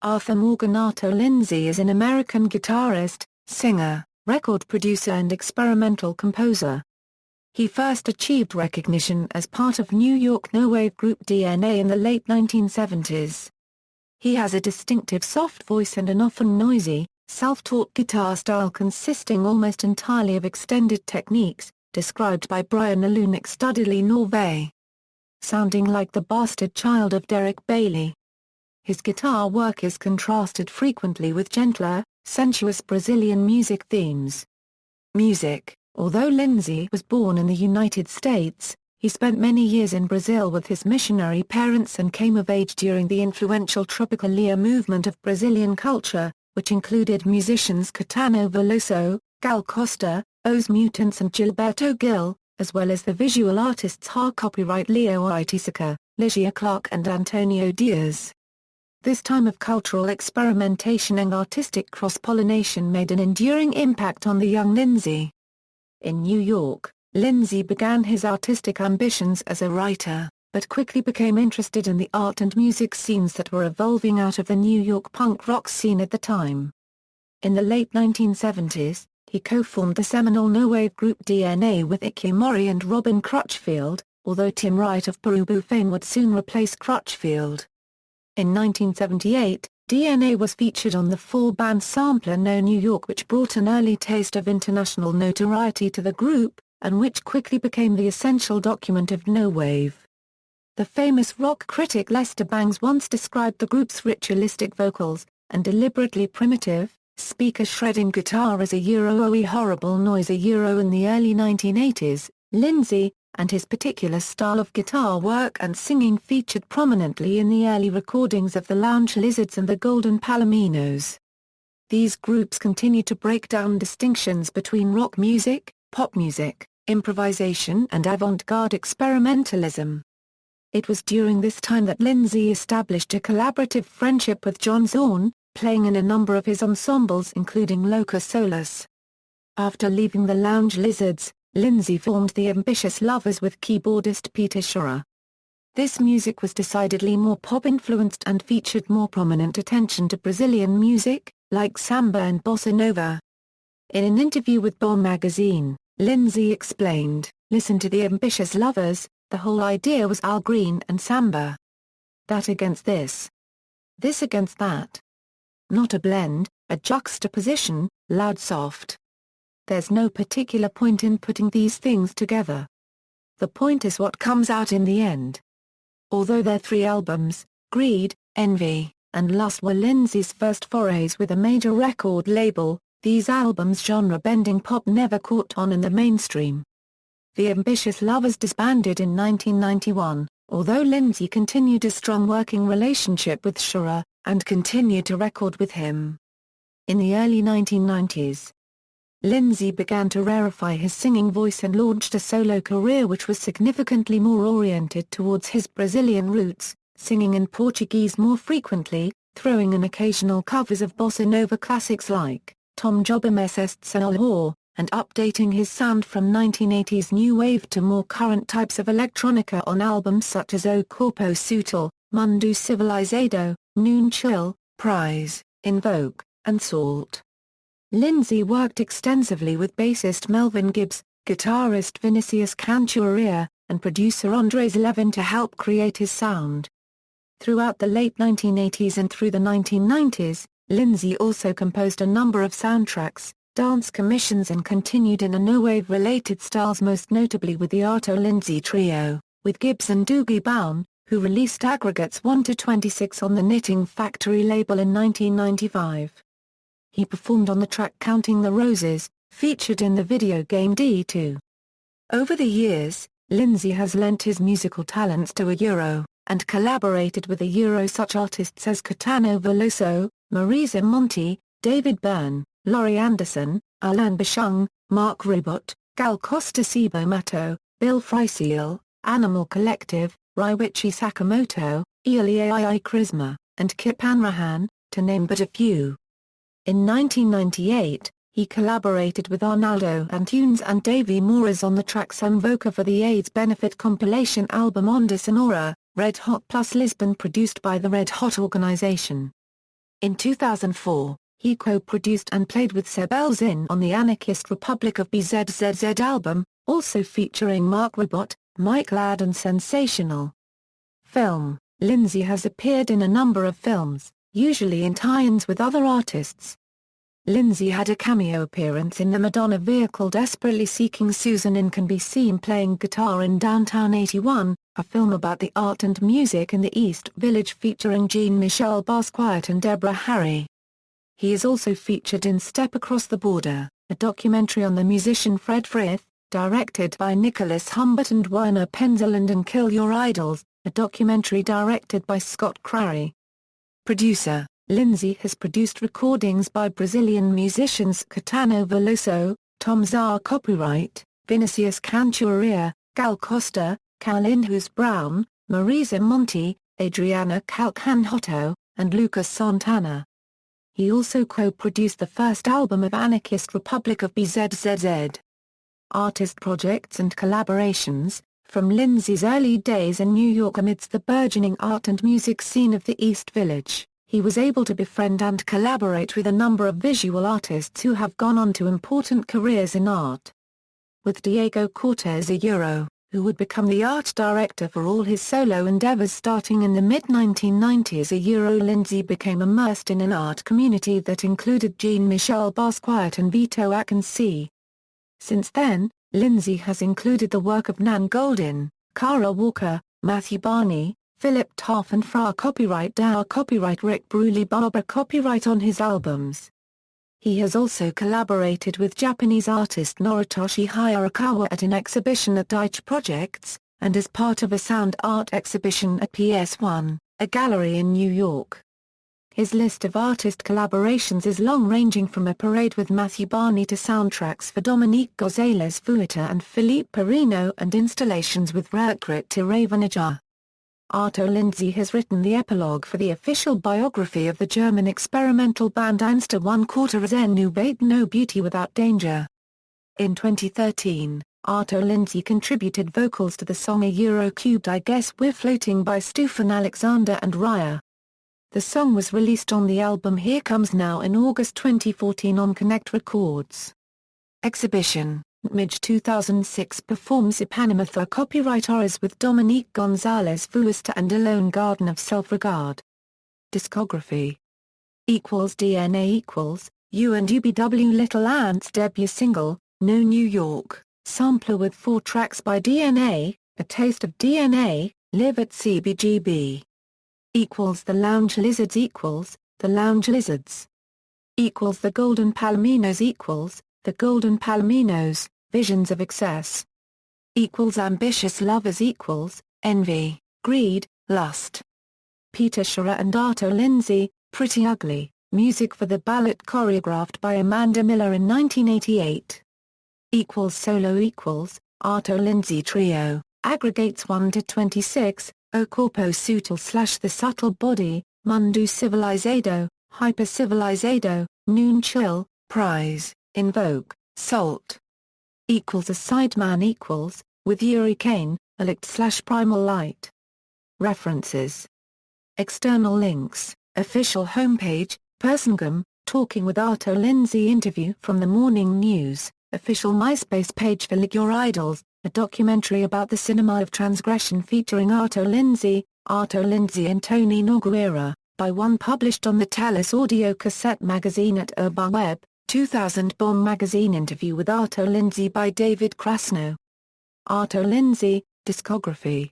Arto Lindsay is an American guitarist, singer, record producer and experimental composer. He first achieved recognition as part of New York no-wave group DNA in the late 1970s. He has a distinctive soft voice and an often noisy, self-taught guitar style consisting almost entirely of extended techniques, described by Brian Olewnick sturdily naïve. Sounding like the bastard child of Derek Bailey. His guitar work is contrasted frequently with gentler, sensuous Brazilian music themes. Music. Although Lindsay was born in the United States, he spent many years in Brazil with his missionary parents and came of age during the influential Tropicalia movement of Brazilian culture, which included musicians Caetano Veloso, Gal Costa, Os Mutantes and Gilberto Gil, as well as the visual artists copyright Leo Oiticica, Ligia Clark and Antonio Diaz. This time of cultural experimentation and artistic cross-pollination made an enduring impact on the young Lindsay. In New York, Lindsay began his artistic ambitions as a writer, but quickly became interested in the art and music scenes that were evolving out of the New York punk rock scene at the time. In the late 1970s, he co-formed the seminal no-wave group DNA with Icky Mori and Robin Crutchfield, although Tim Wright of Perubu fame would soon replace Crutchfield. In 1978, DNA was featured on the four-band sampler No New York, which brought an early taste of international notoriety to the group, and which quickly became the essential document of no wave. The famous rock critic Lester Bangs once described the group's ritualistic vocals, and deliberately primitive, speaker-shredding guitar as a "oe horrible noise." In the early 1980s, Lindsay, and his particular style of guitar work and singing featured prominently in the early recordings of the Lounge Lizards and the Golden Palominos. These groups continued to break down distinctions between rock music, pop music, improvisation and avant-garde experimentalism. It was during this time that Lindsay established a collaborative friendship with John Zorn, playing in a number of his ensembles including Locus Solus. After leaving the Lounge Lizards, Lindsay formed the Ambitious Lovers with keyboardist Peter Shura. This music was decidedly more pop-influenced and featured more prominent attention to Brazilian music, like samba and bossa nova. In an interview with Bomb magazine, Lindsay explained, "Listen to the Ambitious Lovers, the whole idea was Al Green and samba. That against this. This against that. Not a blend, a juxtaposition, loud soft. There's no particular point in putting these things together. The point is what comes out in the end." Although their three albums, Greed, Envy, and Lust, were Lindsay's first forays with a major record label, these albums' genre-bending pop never caught on in the mainstream. The Ambitious Lovers disbanded in 1991, although Lindsay continued a strong working relationship with Shura, and continued to record with him. In the early 1990s, Lindsay began to rarefy his singing voice and launched a solo career which was significantly more oriented towards his Brazilian roots, singing in Portuguese more frequently, throwing in occasional covers of bossa nova classics like Tom Jobim Este Horror, and updating his sound from 1980s new wave to more current types of electronica on albums such as O Corpo Sutil, Mundo Civilizado, Noon Chill, Prize, Invoke, and Salt. Lindsay worked extensively with bassist Melvin Gibbs, guitarist Vinicius Cantuaria, and producer Andres Levin to help create his sound. Throughout the late 1980s and through the 1990s, Lindsay also composed a number of soundtracks, dance commissions and continued in a no-wave-related styles, most notably with the Arto Lindsay Trio, with Gibbs and Doogie Bowne, who released aggregates 1-26 on the Knitting Factory label in 1995. He performed on the track Counting the Roses, featured in the video game D2. Over the years, Lindsay has lent his musical talents to and collaborated with such artists as Caetano Veloso, Marisa Monte, David Byrne, Laurie Anderson, Alain Bashung, Mark Ribot, Gal Costa Cibo Matto, Bill Frisell, Animal Collective, Ryuichi Sakamoto, Eli Charisma, and Kip Hanrahan, to name but a few. In 1998, he collaborated with Arnaldo Antunes and Davey Moraes on the track Samvoca for the AIDS benefit compilation album Onda Sonora, Red Hot plus Lisbon, produced by the Red Hot organization. In 2004, he co-produced and played with Seb Elzin on the Anarchist Republic of BZZZ album, also featuring Mark Ribot, Mike Ladd and Sensational. Film. Lindsay has appeared in a number of films, usually in tie-ins with other artists. Lindsay had a cameo appearance in the Madonna vehicle Desperately Seeking Susan and can be seen playing guitar in Downtown 81, a film about the art and music in the East Village featuring Jean-Michel Basquiat and Deborah Harry. He is also featured in Step Across the Border, a documentary on the musician Fred Frith, directed by Nicholas Humbert and Werner Penzeland, and Kill Your Idols, a documentary directed by Scott Crary. Producer. Lindsay has produced recordings by Brazilian musicians Caetano Veloso, Tom Zar. Copyright, Vinicius Cantuaria, Gal Costa, Carlinhos Brown, Marisa Monte, Adriana Calcanhoto, and Lucas Santana. He also co-produced the first album of Anarchist Republic of BZZZ. Artist projects and collaborations. From Lindsay's early days in New York amidst the burgeoning art and music scene of the East Village, he was able to befriend and collaborate with a number of visual artists who have gone on to important careers in art. With Diego Cortez who would become the art director for all his solo endeavors starting in the mid-1990s, Lindsay became immersed in an art community that included Jean-Michel Basquiat and Vito Acconci. Since then, Lindsay has included the work of Nan Goldin, Kara Walker, Matthew Barney, Philip Toff and Fra. Copyright Dow. Copyright Rick Bruley Barber. Copyright on his albums. He has also collaborated with Japanese artist Noritoshi Hayarakawa at an exhibition at Deitch Projects, and is part of a sound art exhibition at PS1, a gallery in New York. His list of artist collaborations is long, ranging from A Parade with Matthew Barney to soundtracks for Dominique Gonzalez Fueta and Philippe Perino and installations with Rukrit Tiravaнаja. Arto Lindsay has written the epilogue for the official biography of the German experimental band Einster One Quarter Zen Nu Bait No Beauty Without Danger. In 2013, Arto Lindsay contributed vocals to the song Cubed I Guess We're Floating by Stefan Alexander and Raya. The song was released on the album Here Comes Now in August 2014 on Connect Records. Exhibition. Midge 2006 performs Ipanema. Copyright Oris with Dominique Gonzalez Fuesta and Alone Garden of Self-Regard. Discography. DNA You and UBW Little Ants debut single, No New York, sampler with 4 tracks by DNA, A Taste of DNA, Live at CBGB. The Lounge Lizards The Lounge Lizards. The Golden Palominos The Golden Palominos, Visions of Excess. Ambitious Lovers Envy, Greed, Lust. Peter Shara and Arto Lindsay, Pretty Ugly, music for the ballad choreographed by Amanda Miller in 1988. Solo Arto Lindsay Trio, aggregates 1 to 26, O Corpo Sutil / The Subtle Body, Mundo Civilizado, Hyper Civilizado, Noon Chill, Prize, Invoke, Salt. A Sideman with Yuri Kane, Elect / Primal Light. References. External links, official homepage, Persingum, Talking with Arto Lindsay interview from the Morning News, official MySpace page for Lick Your Idols, a documentary about the cinema of transgression featuring Arto Lindsay and Tony Nogueira, by one published on the Tellus audio cassette magazine at UrbanWeb, 2000 Bomb magazine interview with Arto Lindsay by David Krasno. Arto Lindsay, discography.